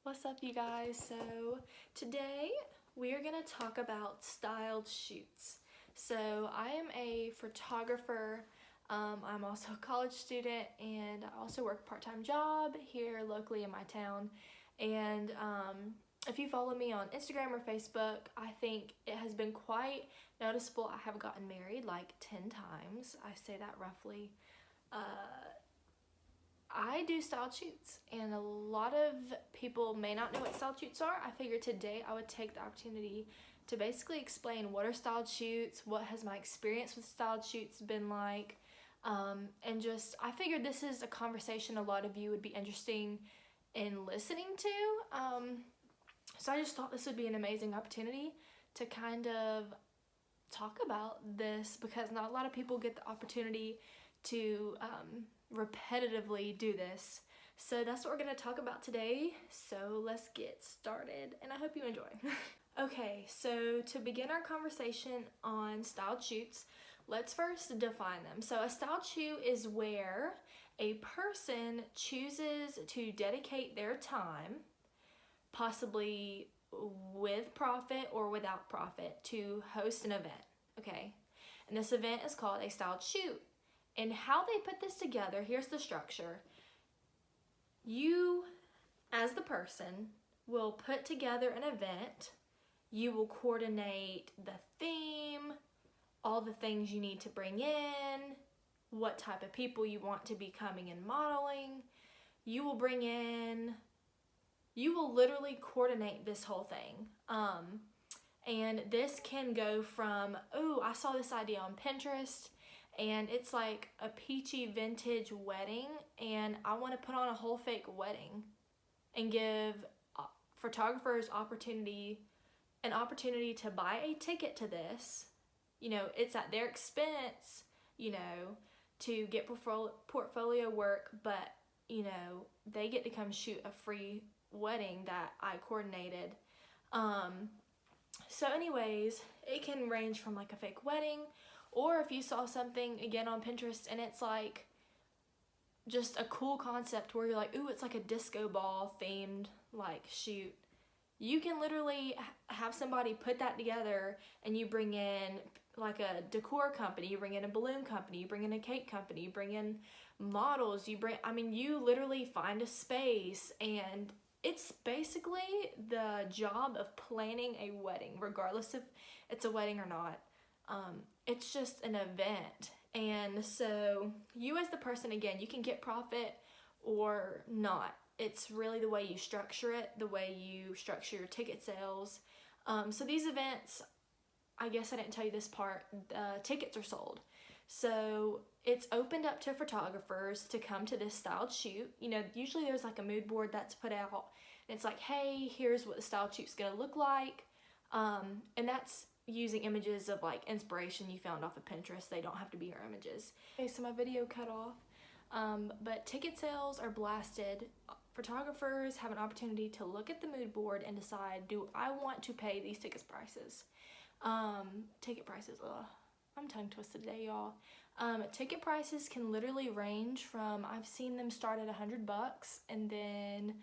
What's up, you guys? So today we are going to talk about styled shoots. So I am a photographer. I'm also a college student, and I also work a part-time job here locally in my town. And if you follow me on Instagram or Facebook, I think it has been quite noticeable. I have gotten married like 10 times. I say that roughly. I do styled shoots, and a lot of people may not know what styled shoots are. I figured today I would take the opportunity to basically explain what are styled shoots, what has my experience with styled shoots been like, and just I figured this is a conversation a lot of you would be interesting in listening to. So I just thought this would be an amazing opportunity to kind of talk about this because not a lot of people get the opportunity to repetitively do this. So that's what we're going to talk about today. So let's get started, and I hope you enjoy. Okay, so to begin our conversation on styled shoots, let's first define them. So a styled shoot is where a person chooses to dedicate their time, possibly with profit or without profit, to host an event. Okay, and this event is called a styled shoot. And how they put this together, here's the structure. You, as the person, will put together an event. You will coordinate the theme, all the things you need to bring in, what type of people you want to be coming and modeling. You will literally coordinate this whole thing. And this can go from, oh, I saw this idea on Pinterest, and it's like a peachy vintage wedding, and I want to put on a whole fake wedding and give photographers an opportunity to buy a ticket to this. You know, it's at their expense, you know, to get portfolio work, but, you know, they get to come shoot a free wedding that I coordinated. So anyways, it can range from like a fake wedding, or if you saw something again on Pinterest and it's like just a cool concept where you're like, ooh, it's like a disco ball themed like shoot. You can literally have somebody put that together, and you bring in like a decor company, you bring in a balloon company, you bring in a cake company, you bring in models, you literally find a space, and it's basically the job of planning a wedding, regardless if it's a wedding or not. It's just an event. And so you as the person, again, you can get profit or not. It's really the way you structure it, the way you structure your ticket sales. So these events, I guess I didn't tell you this part, tickets are sold. So it's opened up to photographers to come to this styled shoot. You know, usually there's like a mood board that's put out, and it's like, hey, here's what the styled shoot's gonna look like. And that's using images of like inspiration you found off of Pinterest. They don't have to be your images. Okay, so my video cut off. But ticket sales are blasted. Photographers have an opportunity to look at the mood board and decide, do I want to pay these ticket prices? Ticket prices, I'm tongue twisted today, y'all. Ticket prices can literally range from, I've seen them start at $100, and then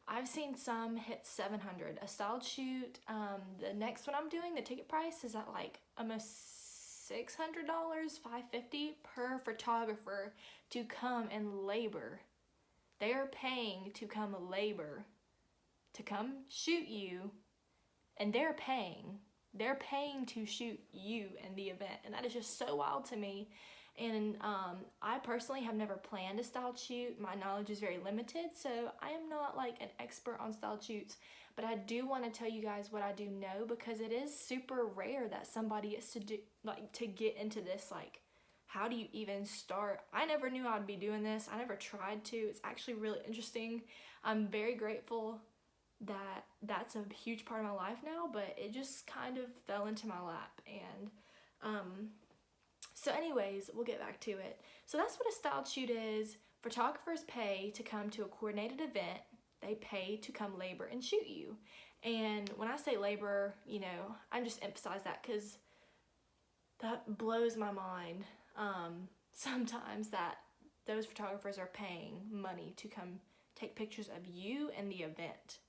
I've seen some hit $700. A styled shoot, the next one I'm doing, the ticket price is at like almost $600, $550 per photographer to come and labor. They are paying to come labor, to come shoot you, and they're paying to shoot you in the event, and that is just so wild to me. And I personally have never planned a styled shoot. My knowledge is very limited, so I am not like an expert on styled shoots, but I do want to tell you guys what I do know, because it is super rare that somebody gets to do, like, to get into this. Like, how do you even start? I never knew I'd be doing this. I never tried to. It's actually really interesting. I'm very grateful that that's a huge part of my life now, but it just kind of fell into my lap. And so anyways, we'll get back to it. So that's what a styled shoot is. Photographers pay to come to a coordinated event. They pay to come labor and shoot you. And when I say labor, you know, I just emphasize that because that blows my mind sometimes, that those photographers are paying money to come take pictures of you and the event.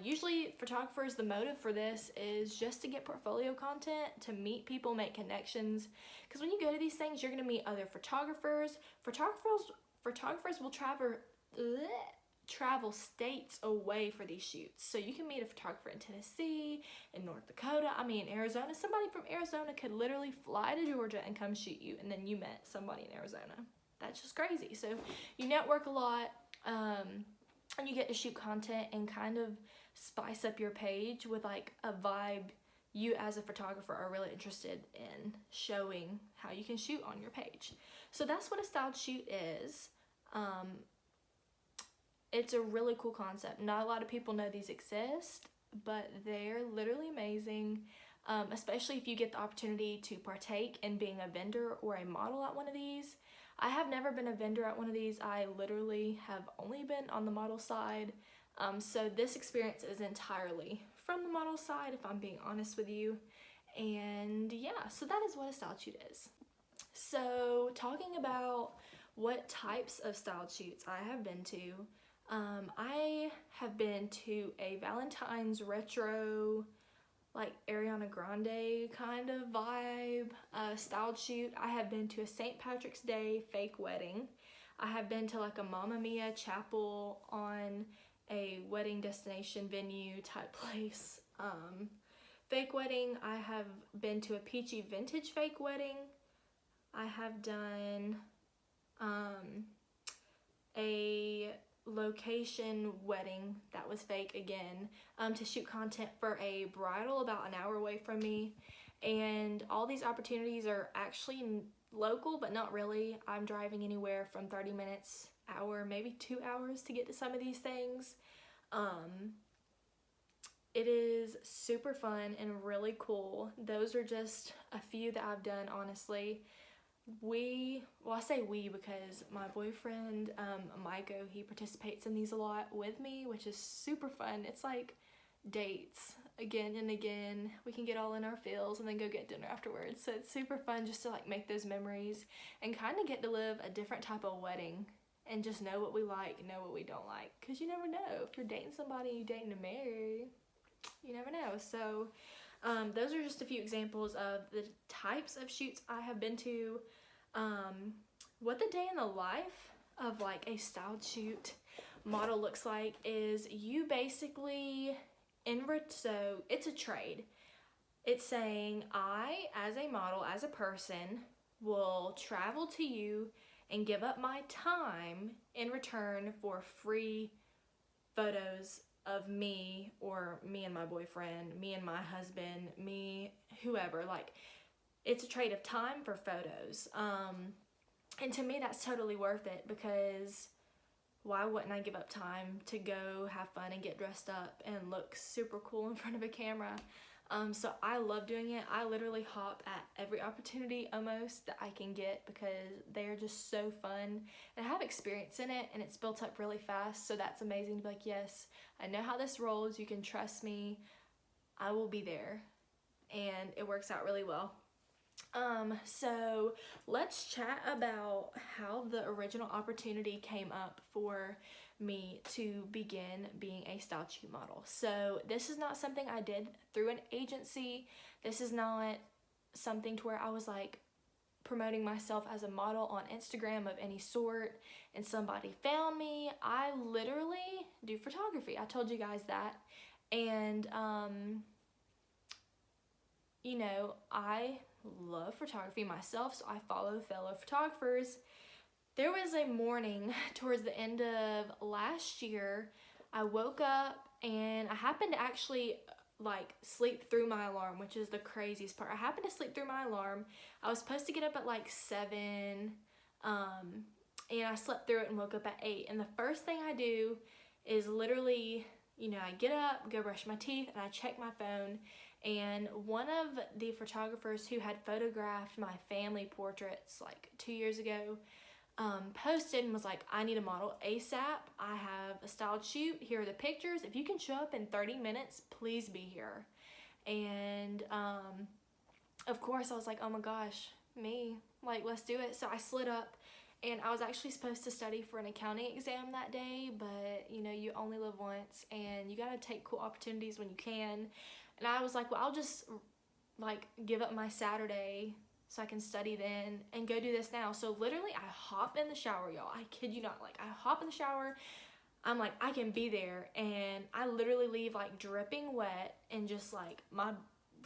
Usually photographers, the motive for this is just to get portfolio content, to meet people, make connections. Because when you go to these things, you're going to meet other photographers. Photographers will travel states away for these shoots. So you can meet a photographer in Tennessee, in North Dakota, Arizona. Somebody from Arizona could literally fly to Georgia and come shoot you, and then you met somebody in Arizona. That's just crazy. So you network a lot, and you get to shoot content and kind of spice up your page with like a vibe you as a photographer are really interested in showing how you can shoot on your page. So that's what a styled shoot is. It's a really cool concept. Not a lot of people know these exist, but they're literally amazing, especially if you get the opportunity to partake in being a vendor or a model at one of these. I have never been a vendor at one of these. I literally have only been on the model side. So this experience is entirely from the model side, if I'm being honest with you. And yeah, so that is what a styled shoot is. So talking about what types of styled shoots I have been to, I have been to a Valentine's retro, like Ariana Grande kind of vibe styled shoot. I have been to a St. Patrick's Day fake wedding. I have been to like a Mamma Mia chapel on a wedding destination venue type place. Fake wedding. I have been to a Peachy Vintage fake wedding. I have done a location wedding that was fake again, to shoot content for a bridal about an hour away from me. And all these opportunities are actually local, but not really. I'm driving anywhere from 30 minutes, hour, maybe 2 hours to get to some of these things. It is super fun and really cool. Those are just a few that I've done, honestly. I say we because my boyfriend, Maiko, he participates in these a lot with me, which is super fun. It's like dates again and again. We can get all in our feels and then go get dinner afterwards. So it's super fun just to like make those memories and kind of get to live a different type of wedding and just know what we like, know what we don't like. Because you never know. If you're dating somebody you're dating to marry, you never know. So those are just a few examples of the types of shoots I have been to. What the day in the life of like a styled shoot model looks like is you basically, so it's a trade. It's saying I, as a model, as a person, will travel to you and give up my time in return for free photos of me or me and my boyfriend, me and my husband, me, whoever. Like, it's a trade of time for photos. And to me, that's totally worth it, because why wouldn't I give up time to go have fun and get dressed up and look super cool in front of a camera? So I love doing it. I literally hop at every opportunity almost that I can get because they're just so fun. And I have experience in it and it's built up really fast. So that's amazing to be like, yes, I know how this rolls. You can trust me. I will be there. And it works out really well. So let's chat about how the original opportunity came up for me to begin being a styled shoot model. So this is not something I did through an agency. This is not something to where I was like promoting myself as a model on Instagram of any sort and somebody found me. I literally do photography. I told you guys that. And you know, I love photography myself, so I follow fellow photographers. There was a morning towards the end of last year, I woke up and I happened to actually like sleep through my alarm, which is the craziest part. I happened to sleep through my alarm. I was supposed to get up at like 7, and I slept through it and woke up at 8. And the first thing I do is literally, you know, I get up, go brush my teeth, and I check my phone. And one of the photographers who had photographed my family portraits like 2 years ago posted and was like, I need a model ASAP. I have a styled shoot. Here are the pictures. If you can show up in 30 minutes, please be here. And of course I was like, oh my gosh, me, like, let's do it. So I slid up And I was actually supposed to study for an accounting exam that day, but you know, you only live once and you gotta take cool opportunities when you can. And I was like, well, I'll just like give up my Saturday so I can study then and go do this now. So literally I hop in the shower, y'all. I kid you not. Like I hop in the shower, I'm like, I can be there, and I literally leave like dripping wet and just like my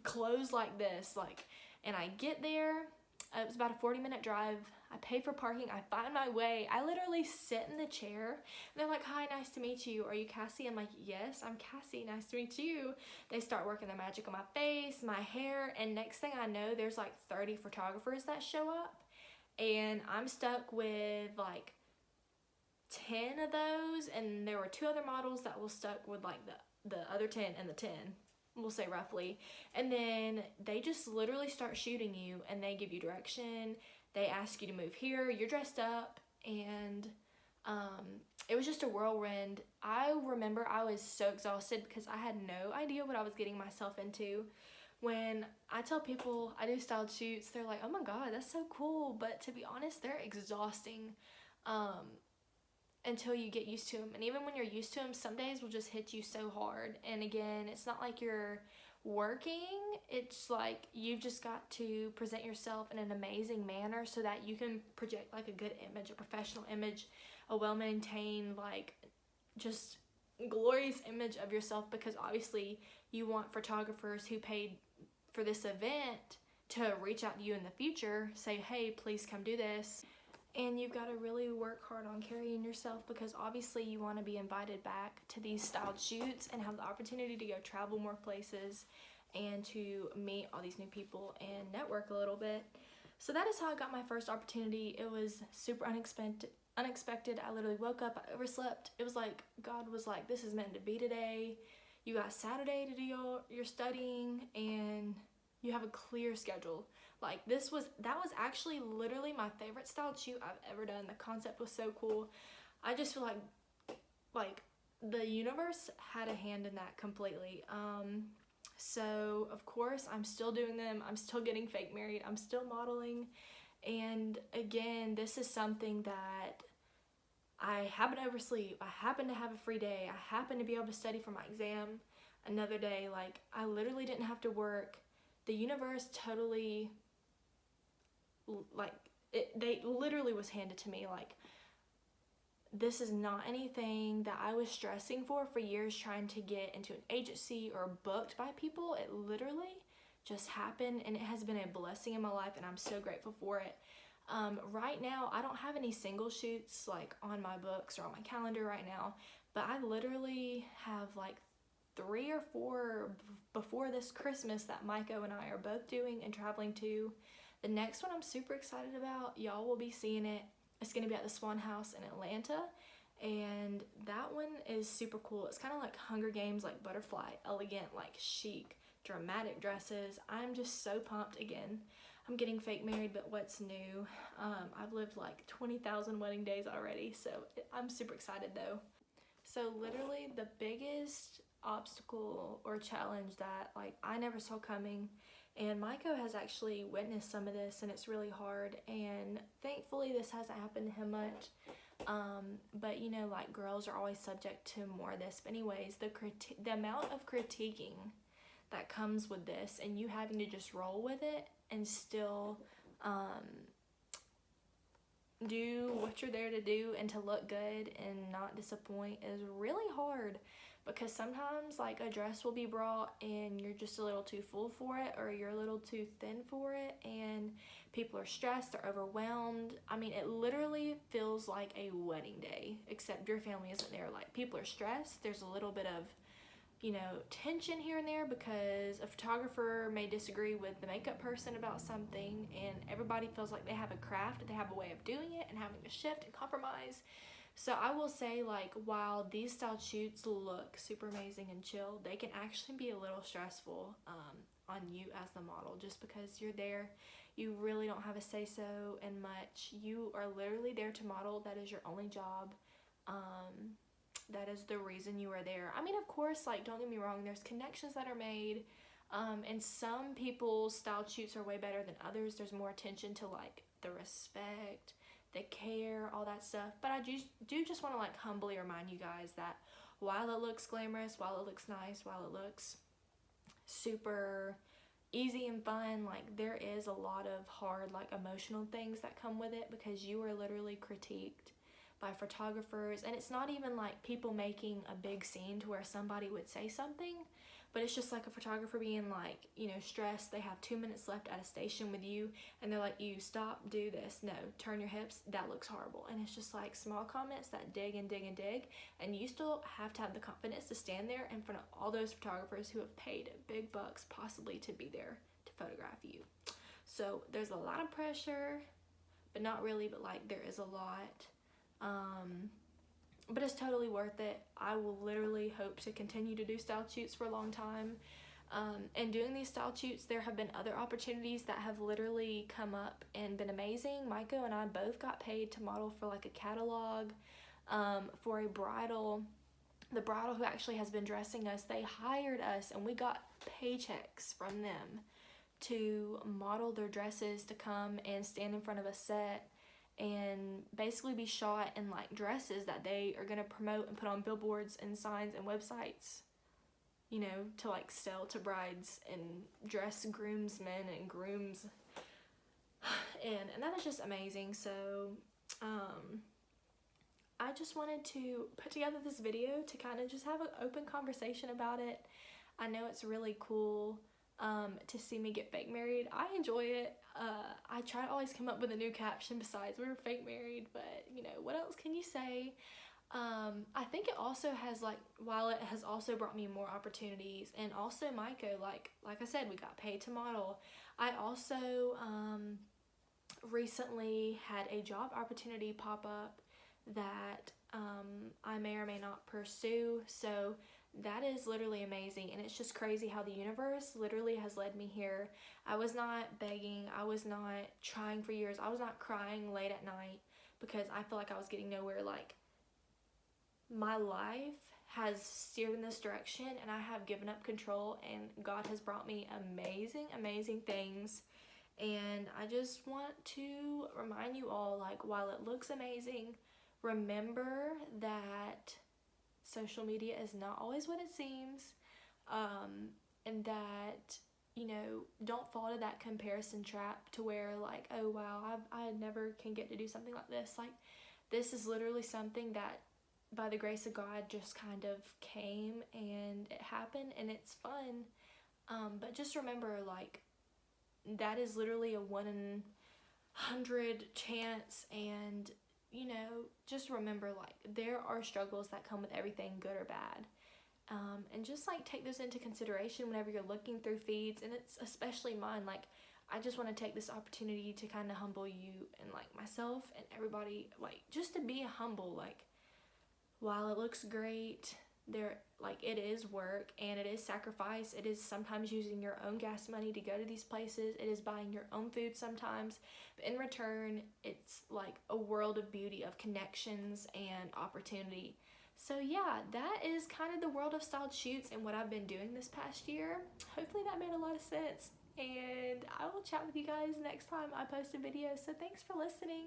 clothes like this, like, and I get there. It was about a 40-minute drive. I pay for parking. I find my way. I literally sit in the chair. And they're like, hi, nice to meet you. Are you Cassie? I'm like, yes, I'm Cassie. Nice to meet you. They start working their magic on my face, my hair, and next thing I know, there's like 30 photographers that show up, and I'm stuck with like 10 of those, and there were 2 other models that were stuck with like the other 10 and the 10, we'll say roughly. And then they just literally start shooting you, and they give you direction. They ask you to move here. You're dressed up, and it was just a whirlwind. I remember I was so exhausted because I had no idea what I was getting myself into. When I tell people I do styled shoots, they're like, oh my god, that's so cool. But to be honest, they're exhausting until you get used to them. And even when you're used to them, some days will just hit you so hard. And again, it's not like you're working, it's like you've just got to present yourself in an amazing manner so that you can project like a good image, a professional image, a well-maintained, like just glorious image of yourself, because obviously you want photographers who paid for this event to reach out to you in the future, say, hey, please come do this. And you've got to really work hard on carrying yourself, because obviously you want to be invited back to these styled shoots and have the opportunity to go travel more places and to meet all these new people and network a little bit. So that is how I got my first opportunity. It was super unexpected. I literally woke up, I overslept. It was like God was like, this is meant to be today. You got Saturday to do your studying, and you have a clear schedule. Like that was actually literally my favorite styled shoot I've ever done. The concept was so cool. I just feel like the universe had a hand in that completely. So of course I'm still doing them. I'm still getting fake married. I'm still modeling. And again, this is something that I happen to oversleep. I happen to have a free day. I happen to be able to study for my exam another day. Like I literally didn't have to work. The universe totally, like, they literally was handed to me. Like, this is not anything that I was stressing for years trying to get into an agency or booked by people. It literally just happened, and it has been a blessing in my life, and I'm so grateful for it. Right now, I don't have any single shoots like on my books or on my calendar right now, but I literally have like 3 or 4 before this Christmas that Maiko and I are both doing and traveling to. The next one I'm super excited about. Y'all will be seeing it. It's going to be at the Swan House in Atlanta, and that one is super cool. It's kind of like Hunger Games, like butterfly, elegant, like chic, dramatic dresses. I'm just so pumped. Again, I'm getting fake married, but what's new? I've lived like 20,000 wedding days already, so I'm super excited though. So literally the biggest obstacle or challenge that like I never saw coming, and Maiko has actually witnessed some of this, and it's really hard, and thankfully this hasn't happened to him much, but you know, like girls are always subject to more of this. But anyways, the amount of critiquing that comes with this, and you having to just roll with it and still do what you're there to do and to look good and not disappoint is really hard, because sometimes like a dress will be brought and you're just a little too full for it, or you're a little too thin for it, and people are stressed, they're overwhelmed. I mean, it literally feels like a wedding day, except your family isn't there. Like, people are stressed, there's a little bit of, you know, tension here and there because a photographer may disagree with the makeup person about something, and everybody feels like they have a craft, they have a way of doing it and having to shift and compromise. So I will say, like, while these style shoots look super amazing and chill, they can actually be a little stressful on you as the model, just because you're there. You really don't have a say-so in much. You are literally there to model. That is your only job. That is the reason you are there. I mean, of course, like, don't get me wrong, there's connections that are made, and some people's style shoots are way better than others. There's more attention to, like, the respect, the care, all that stuff. But I do just want to like humbly remind you guys that while it looks glamorous, while it looks nice, while it looks super easy and fun, like there is a lot of hard like emotional things that come with it, because you are literally critiqued by photographers, and it's not even like people making a big scene to where somebody would say something, but it's just like a photographer being like, you know, stressed. They have 2 minutes left at a station with you, and they're like, you stop, do this, no, turn your hips, that looks horrible. And it's just like small comments that dig and dig and dig, and you still have to have the confidence to stand there in front of all those photographers who have paid big bucks possibly to be there to photograph you. So there's a lot of pressure, but not really, but like there is a lot. But it's totally worth it. I will literally hope to continue to do style shoots for a long time. And doing these style shoots, there have been other opportunities that have literally come up and been amazing. Maiko and I both got paid to model for like a catalog, for a bridal. The bridal who actually has been dressing us, they hired us and we got paychecks from them to model their dresses, to come and stand in front of a set and basically be shot in like dresses that they are going to promote and put on billboards and signs and websites, you know, to like sell to brides and dress groomsmen and grooms. And that is just amazing. So I just wanted to put together this video to kind of just have an open conversation about it. I know it's really cool to see me get fake married. I enjoy it. I try to always come up with a new caption besides "we were fake married," but you know, what else can you say? I think it also has like, while it has also brought me more opportunities, and also Maiko, like I said, we got paid to model. I also recently had a job opportunity pop up that I may or may not pursue. So that is literally amazing, and it's just crazy how the universe literally has led me here. I was not begging, I was not trying for years, I was not crying late at night because I feel like I was getting nowhere. Like, my life has steered in this direction and I have given up control, and God has brought me amazing things. And I just want to remind you all, like, while it looks amazing, remember that social media is not always what it seems, and that, you know, don't fall to that comparison trap to where like, oh wow, I never can get to do something like this. Like, this is literally something that by the grace of God just kind of came and it happened, and it's fun. But just remember, like, that is literally a 1 in 100 chance, and you know, just remember, like, there are struggles that come with everything, good or bad. And just like take those into consideration whenever you're looking through feeds, and it's especially mine. Like, I just want to take this opportunity to kind of humble you and like myself and everybody, like, just to be humble. Like, while it looks great, there, like, it is work and it is sacrifice. It is sometimes using your own gas money to go to these places. It is buying your own food sometimes, but in return, it's like a world of beauty, of connections and opportunity. So yeah, that is kind of the world of styled shoots and what I've been doing this past year. Hopefully that made a lot of sense, and I will chat with you guys next time I post a video. So thanks for listening.